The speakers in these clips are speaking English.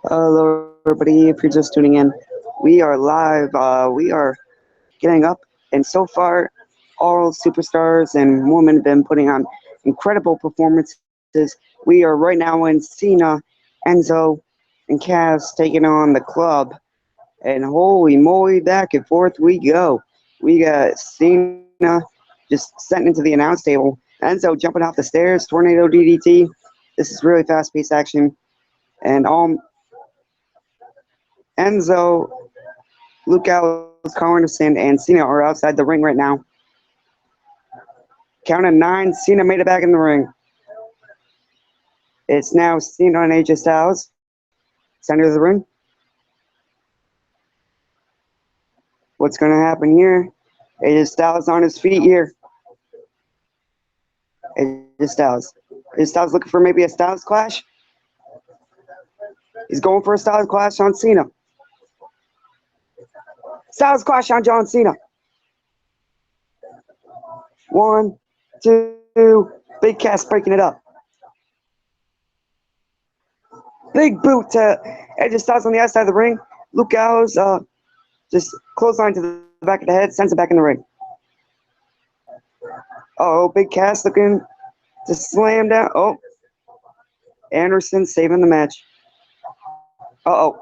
Hello, everybody. If you're just tuning in, we are live. We are getting up, and so far, all superstars and women have been putting on incredible performances. We are right now in Cena, Enzo, and Cass taking on the club, and holy moly, back and forth we go. We got Cena just sent into the announce table, Enzo jumping off the stairs, tornado DDT. This is really fast-paced action, and Enzo, Luke Gallows, Carlson, and Cena are outside the ring right now. Count of nine, Cena made it back in the ring. It's now Cena and AJ Styles, center of the ring. What's going to happen here? AJ Styles on his feet here. AJ Styles. AJ Styles looking for maybe a Styles clash. He's going for a Styles clash on Cena. Styles clash on John Cena. 1, 2, Big Cass breaking it up. Big boot to AJ Styles on the outside of the ring. Luke Gallows just clothesline to the back of the head, sends it back in the ring. Oh, Big Cass looking to slam down. Oh, Anderson saving the match. Uh-oh.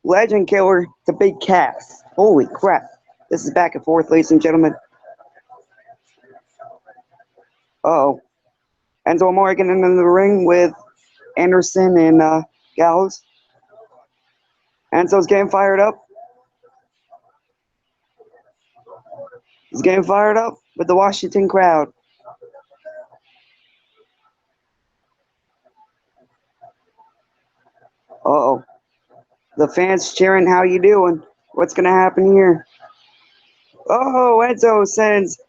Legend killer to Big Cass. Holy crap. This is back and forth, ladies and gentlemen. Uh-oh. Enzo Amore getting into the ring with Anderson and Gallows. Enzo's getting fired up. He's getting fired up with the Washington crowd. Uh-oh. The fans cheering, how you doing? What's going to happen here? Oh, Enzo sends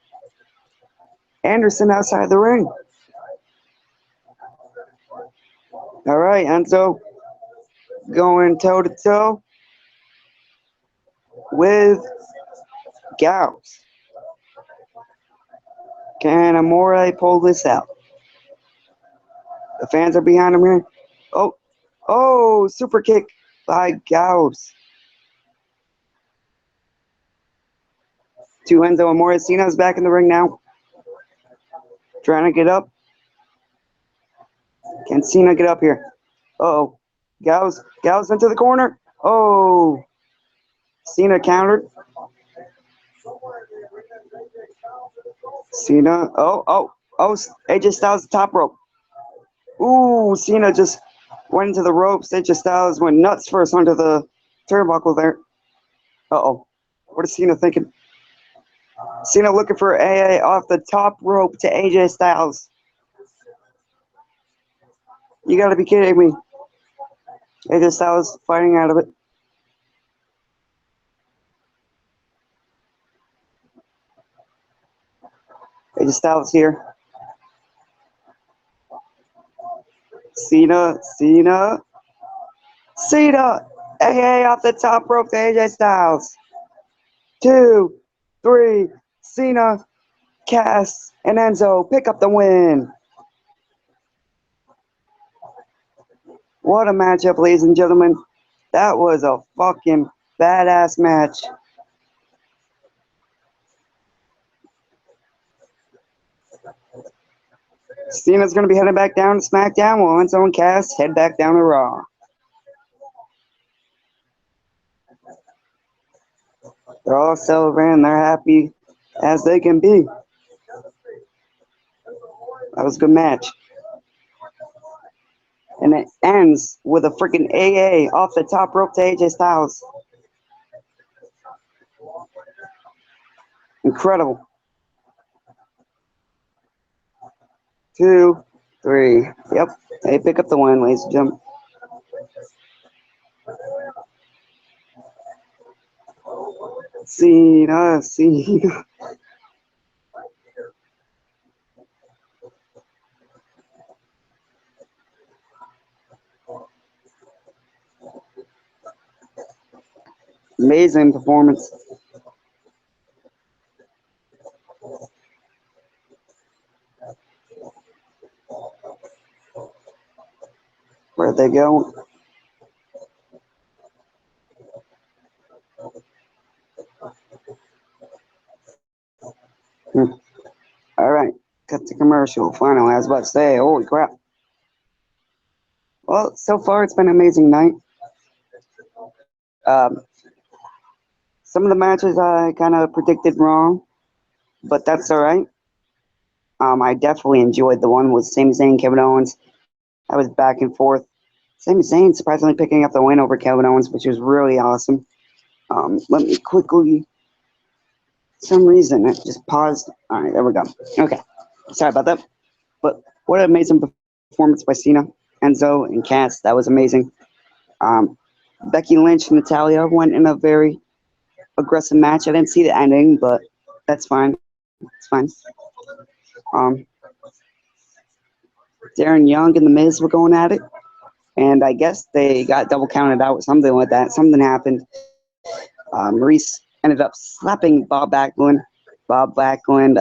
Anderson outside the ring. All right, Enzo going toe-to-toe with Gallows. Can Amore pull this out? The fans are behind him here. Oh, super kick by Gallows. To Enzo Amore. Cena's back in the ring now. Trying to get up. Can Cena get up here? Uh-oh. Gallows into the corner. Oh. Cena countered. Cena. Oh. AJ Styles top rope. Ooh, Cena just went into the ropes. AJ Styles went nuts first onto the turnbuckle there. Uh-oh. What is Cena thinking? Cena looking for AA off the top rope to AJ Styles. You gotta be kidding me. AJ Styles fighting out of it. AJ Styles here. Cena. AA off the top rope to AJ Styles. 2, 3. Cena, Cass, and Enzo pick up the win. What a matchup, ladies and gentlemen. That was a fucking badass match. Cena's going to be heading back down to SmackDown while Enzo and Cass head back down to Raw. They're all celebrating. They're happy as they can be. That was a good match. And it ends with a freaking AA off the top rope to AJ Styles. Incredible. 2, 3. Yep. They pick up the win, ladies and gentlemen. Cena. Amazing performance. Where'd they go? Hmm. All right, cut the commercial. Finally, I was about to say, holy crap. Well, so far it's been an amazing night. Um, some of the matches I kind of predicted wrong, but that's all right. I definitely enjoyed the one with Sami Zayn and Kevin Owens. I was back and forth. Sami Zayn surprisingly picking up the win over Kevin Owens, which was really awesome. Let me quickly, some reason it just paused. All right, there we go. Okay, sorry about that. But what an amazing performance by Cena, Enzo, and Cass. That was amazing. Um, Becky Lynch and Natalia went in a very aggressive match. I didn't see the ending, but that's fine. It's fine. Um, Darren Young and The Miz were going at it, and I guess they got double counted out, something like that. Something happened. Maurice ended up slapping Bob Backlund. Bob Backlund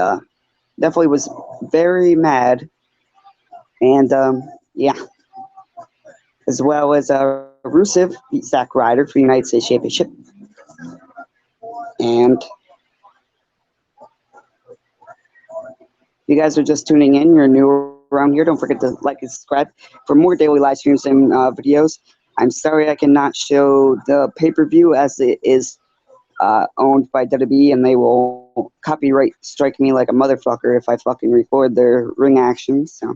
definitely was very mad, and yeah, as well as Rusev beat Zack Ryder for the United States Championship. And if you guys are just tuning in, you're new around here, don't forget to like and subscribe for more daily live streams and videos. I'm sorry I cannot show the pay-per-view as it is owned by WWE, and they will copyright strike me like a motherfucker if I fucking record their ring actions. So.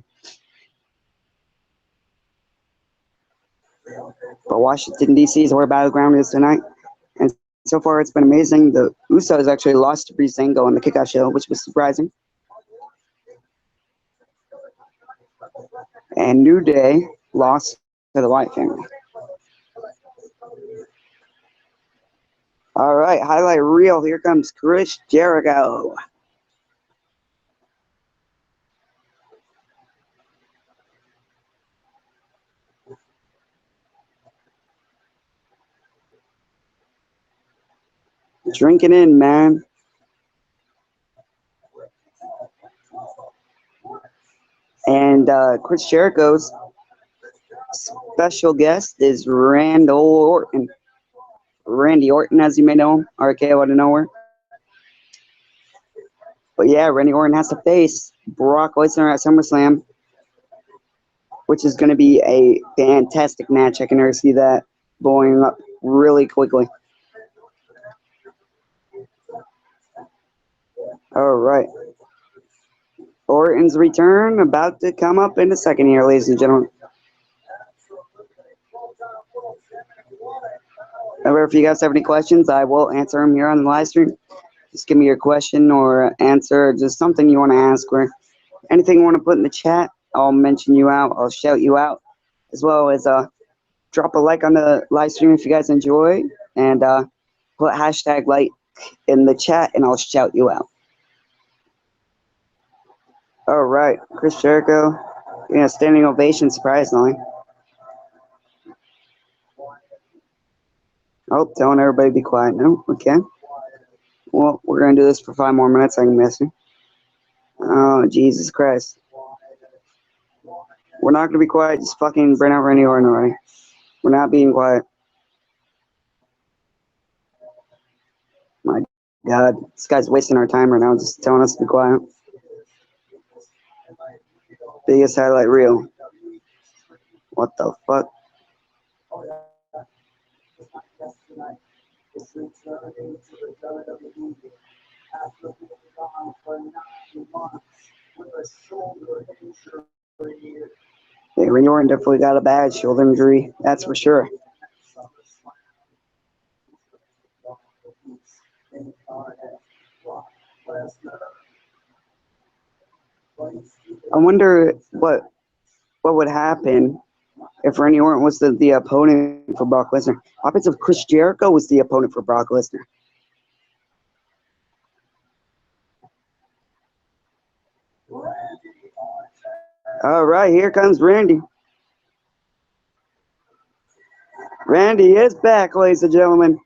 But Washington, D.C. is where Battleground is tonight. And so far, it's been amazing. The Usos actually lost to Breezango on the kickoff show, which was surprising. And New Day lost to the White family. All right, highlight reel. Here comes Chris Jericho. Drinking in, man. And Chris Jericho's special guest is Randall Orton. Randy Orton, as you may know him, RKO out of nowhere. But yeah, Randy Orton has to face Brock Lesnar at SummerSlam, which is going to be a fantastic match. I can already see that blowing up really quickly. All right. Orton's return about to come up in a second here, ladies and gentlemen. Remember, if you guys have any questions, I will answer them here on the live stream. Just give me your question or answer, just something you want to ask or anything you want to put in the chat. I'll mention you out. I'll shout you out, as well as drop a like on the live stream if you guys enjoy, and put hashtag like in the chat, and I'll shout you out. All right, Chris Jericho, yeah, standing ovation, surprisingly. Oh, telling everybody to be quiet now. Okay. Well, we're gonna do this for 5 more minutes. I can miss you. Oh, Jesus Christ. We're not gonna be quiet. Just fucking bring out Randy Orton already. We're not being quiet. My God, this guy's wasting our time right now, just telling us to be quiet. Biggest highlight reel. What the fuck? Yeah, Randy Orton definitely got a bad shoulder injury, that's for sure. I wonder what would happen if Randy Orton was the opponent for Brock Lesnar. What happens if Chris Jericho was the opponent for Brock Lesnar? All right, here comes Randy. Randy is back, ladies and gentlemen.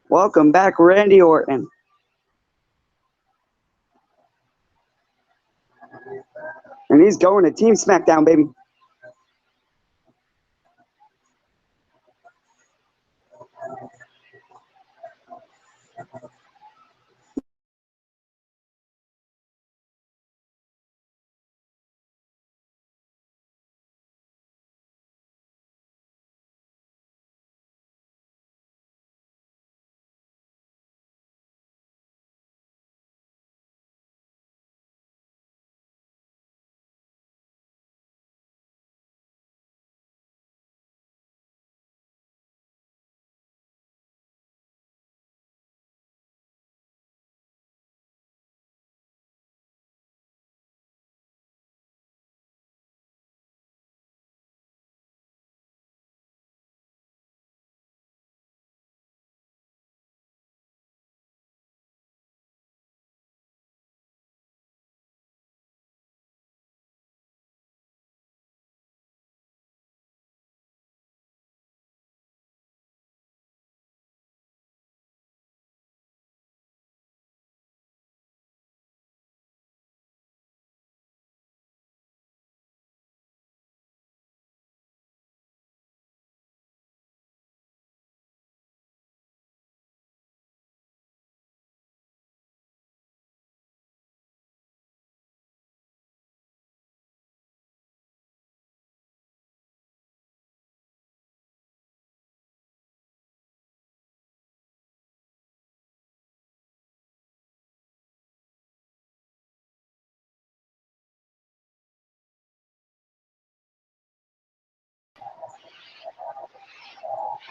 Welcome back, Randy Orton. And he's going to Team SmackDown, baby.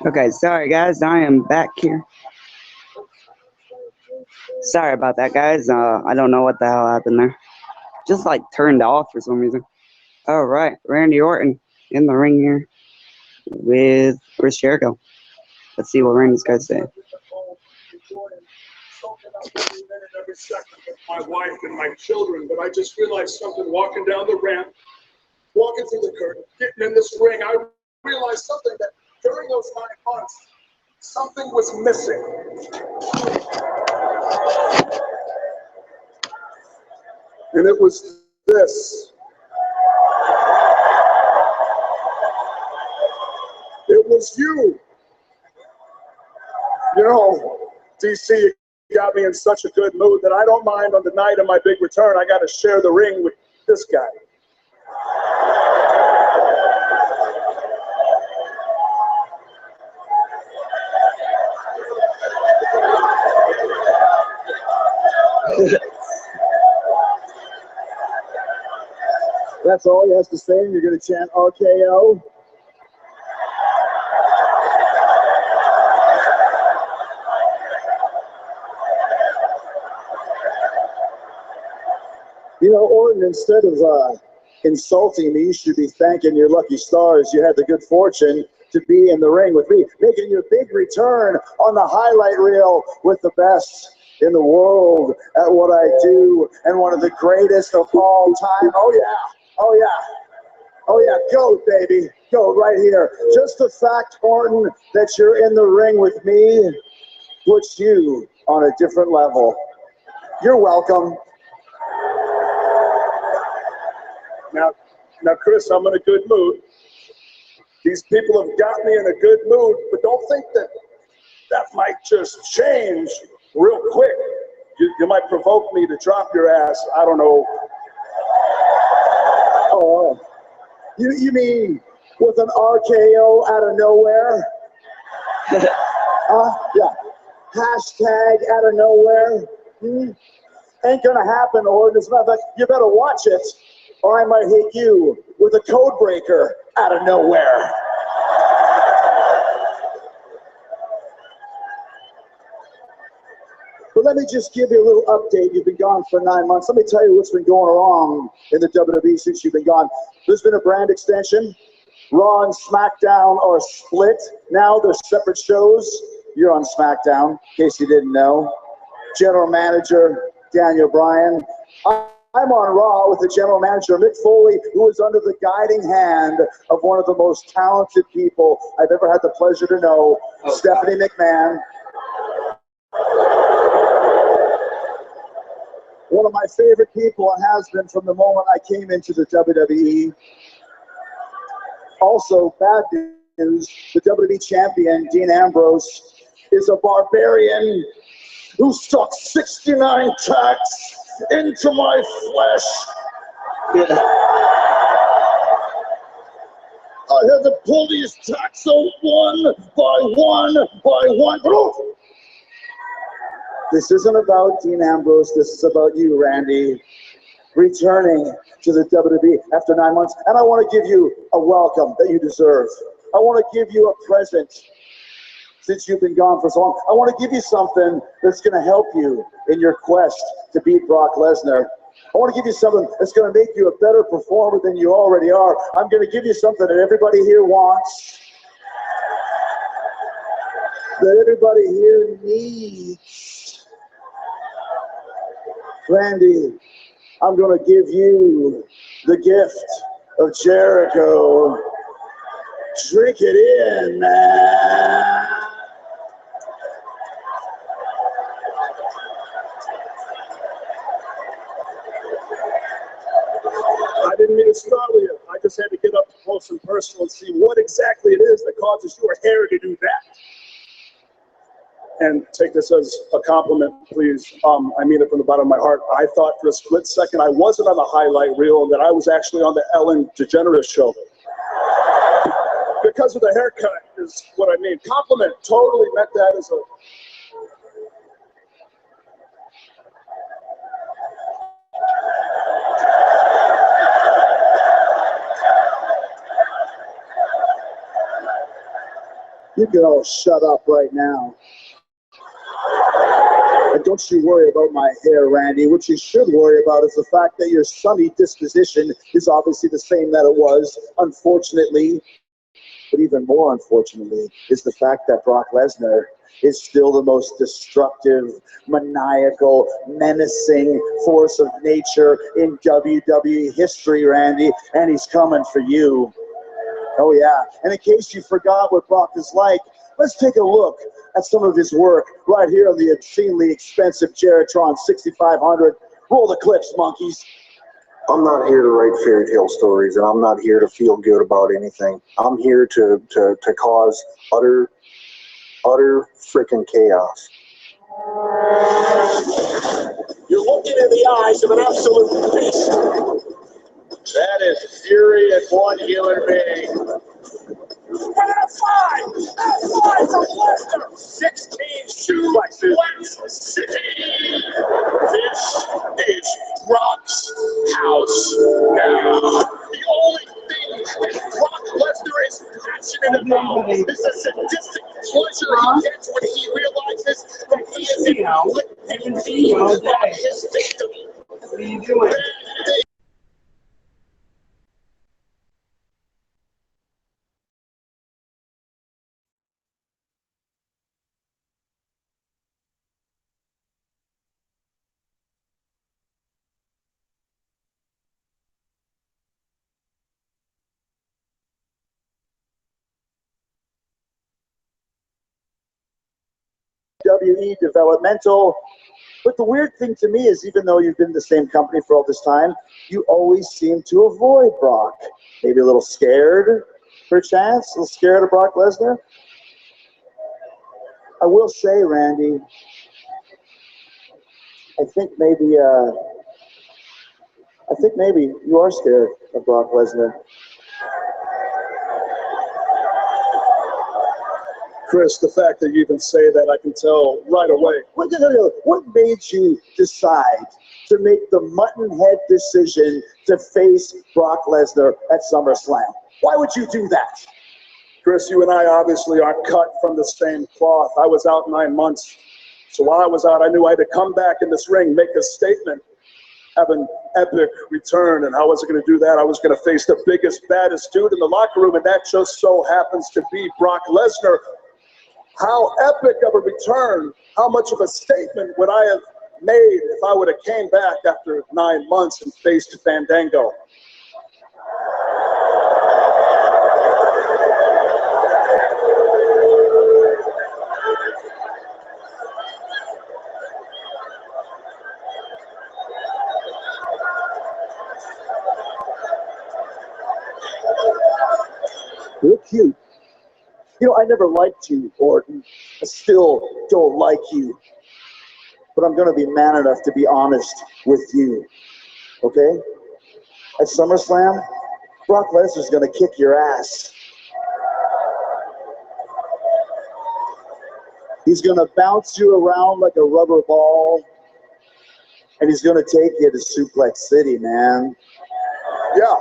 Okay, sorry guys, I am back here. Sorry about that, guys. I don't know what the hell happened there. Just like turned off for some reason. All right, Randy Orton in the ring here with Chris Jericho. Let's see what Randy's got to say. Every second with my wife and my children, but I just realized something walking down the ramp, walking through the curtain, getting in this ring. I realized something that during those 9 months, something was missing. And it was this. It was you. You know, DC, you got me in such a good mood that I don't mind on the night of my big return, I got to share the ring with this guy. That's all he has to say, and you're going to chant RKO? You know, Orton, instead of insulting me, you should be thanking your lucky stars you had the good fortune to be in the ring with me, making your big return on the highlight reel with the best in the world at what I do and one of the greatest of all time. Oh, yeah. Oh, yeah. Oh, yeah. Go, baby. Go right here. Just the fact, Orton, that you're in the ring with me puts you on a different level. You're welcome. Now, Chris, I'm in a good mood. These people have got me in a good mood, but don't think that might just change real quick. You might provoke me to drop your ass. I don't know. Oh, you mean with an RKO out of nowhere? Yeah. Hashtag out of nowhere. Ain't gonna happen, Orton. As a matter of fact, you better watch it, or I might hit you with a code breaker out of nowhere. But let me just give you a little update. You've been gone for 9 months. Let me tell you what's been going wrong in the WWE since you've been gone. There's been a brand extension. Raw and SmackDown are split. Now they're separate shows. You're on SmackDown, in case you didn't know. General Manager Daniel Bryan. I'm on Raw with the General Manager Mick Foley, who is under the guiding hand of one of the most talented people I've ever had the pleasure to know, Stephanie McMahon. One of my favorite people and has been from the moment I came into the WWE. Also, bad news, the WWE champion, Dean Ambrose, is a barbarian who stuck 69 tacks into my flesh. Yeah. I had to pull these tacks out one by one by one. This isn't about Dean Ambrose. This is about you, Randy, returning to the WWE after 9 months. And I want to give you a welcome that you deserve. I want to give you a present since you've been gone for so long. I want to give you something that's going to help you in your quest to beat Brock Lesnar. I want to give you something that's going to make you a better performer than you already are. I'm going to give you something that everybody here wants, that everybody here needs. Randy, I'm going to give you the gift of Jericho. Drink it in, man. I didn't mean to startle you. I just had to get up close and personal and see what exactly it is that causes your hair to do that. And take this as a compliment, please. I mean it from the bottom of my heart. I thought for a split second I wasn't on the highlight reel and that I was actually on the Ellen DeGeneres show. Because of the haircut is what I mean. Compliment, totally meant that as a... You can all shut up right now. And don't you worry about my hair, Randy. What you should worry about is the fact that your sunny disposition is obviously the same that it was, unfortunately. But even more unfortunately is the fact that Brock Lesnar is still the most destructive, maniacal, menacing force of nature in WWE history, Randy. And he's coming for you. Oh, yeah. And in case you forgot what Brock is like, let's take a look at some of his work right here on the obscenely expensive Geritron 6500. Roll the clips, monkeys. I'm not here to write fairy tale stories, and I'm not here to feel good about anything. I'm here to cause utter freaking chaos. You're looking in the eyes of an absolute beast. That is fury in one human being. And F5 from Lesnar. 16 suplexes. City. This is Brock's house now. The only thing that Brock Lesnar is passionate about is the sadistic pleasure he gets when he realizes that he is inflicting on his victim. What are you doing? WWE developmental. But the weird thing to me is, even though you've been in the same company for all this time, you always seem to avoid Brock. Maybe a little scared, perchance, a little scared of Brock Lesnar. I will say, Randy, I think maybe you are scared of Brock Lesnar. Chris, the fact that you even say that, I can tell right away. What made you decide to make the muttonhead decision to face Brock Lesnar at SummerSlam? Why would you do that? Chris, you and I obviously aren't cut from the same cloth. I was out 9 months. So while I was out, I knew I had to come back in this ring, make a statement, have an epic return. And how was I going to do that? I was going to face the biggest, baddest dude in the locker room, and that just so happens to be Brock Lesnar. How epic of a return, how much of a statement would I have made if I would have came back after 9 months and faced Fandango? You're cute. You know, I never liked you, Orton. I still don't like you. But I'm going to be man enough to be honest with you. Okay? At SummerSlam, Brock Lesnar's going to kick your ass. He's going to bounce you around like a rubber ball. And he's going to take you to Suplex City, man. Yeah,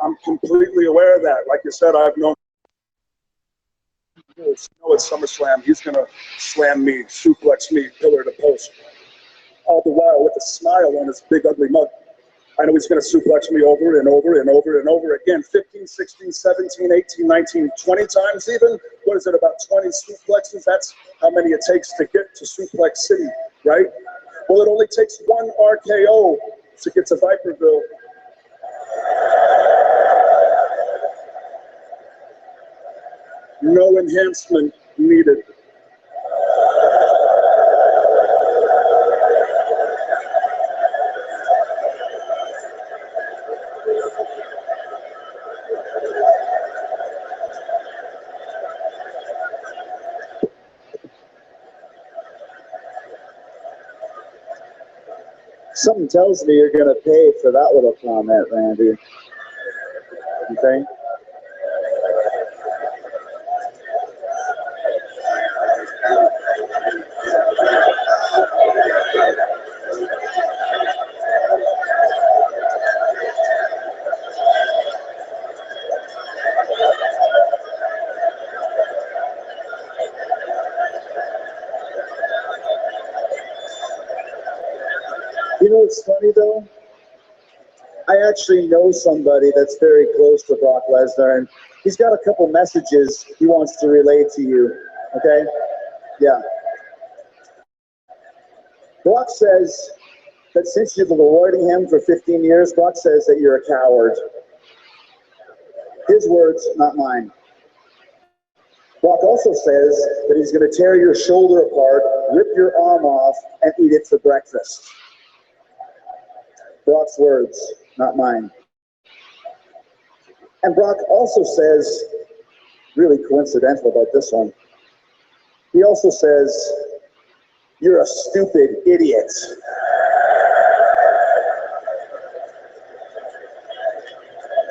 I'm completely aware of that. Like you said, I've known. At SummerSlam, he's going to slam me, suplex me, pillar to post. All the while with a smile on his big, ugly mug. I know he's going to suplex me over and over and over and over again. 15, 16, 17, 18, 19, 20 times even. What is it, about 20 suplexes? That's how many it takes to get to Suplex City, right? Well, it only takes one RKO to get to Viperville. No enhancement needed. Something tells me you're going to pay for that little comment, Randy. You think? what's funny though? I actually know somebody that's very close to Brock Lesnar, and he's got a couple messages he wants to relay to you. Okay? Yeah. Brock says that since you've been avoiding him for 15 years, Brock says that you're a coward. His words, not mine. Brock also says that he's going to tear your shoulder apart, rip your arm off, and eat it for breakfast. Brock's words, not mine. And Brock also says, really coincidental about this one, he also says, you're a stupid idiot.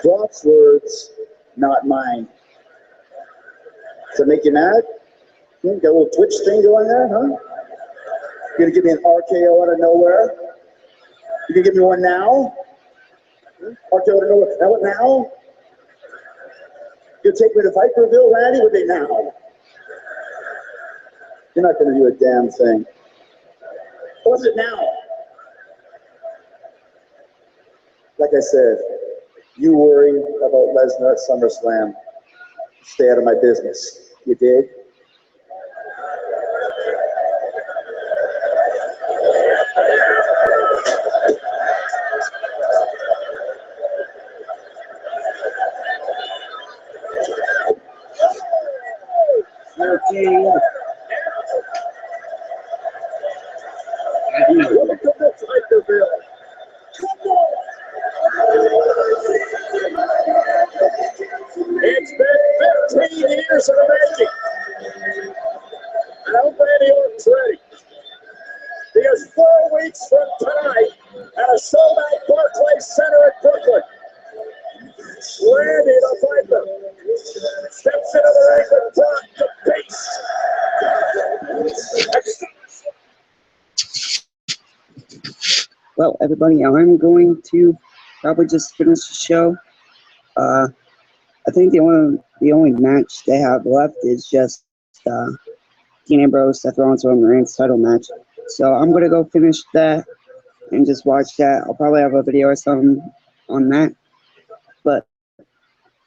Brock's words, not mine. Does that make you mad? You got a little Twitch thing going there, huh? You're gonna give me an RKO out of nowhere? You gonna give me one now? RKO out of nowhere. Now what now? You take me to Viperville, Randy? What they now? You're not gonna do a damn thing. What's it now? Like I said, you worry about Lesnar at SummerSlam. Stay out of my business. You dig? Welcome to Viperville. Come on! It's been 15 years in the making. And I'm Randy Orton's ready. Because 4 weeks from tonight, at a sold-out Barclays Center in Brooklyn, Randy the Viper steps into the ring with Brock the Beast. Well, everybody, I'm going to probably just finish the show. I think the only match they have left is just Dean Ambrose, Seth Rollins, Roman Reigns title match. So I'm gonna go finish that and just watch that. I'll probably have a video or something on that. But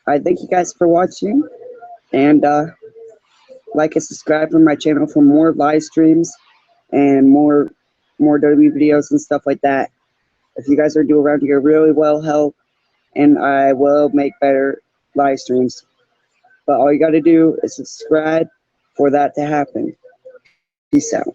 I thank you guys for watching, and like and subscribe for my channel for more live streams and more WWE videos and stuff like that. If you guys are doing around here, really well help, and I will make better live streams. But all you got to do is subscribe for that to happen. Peace out.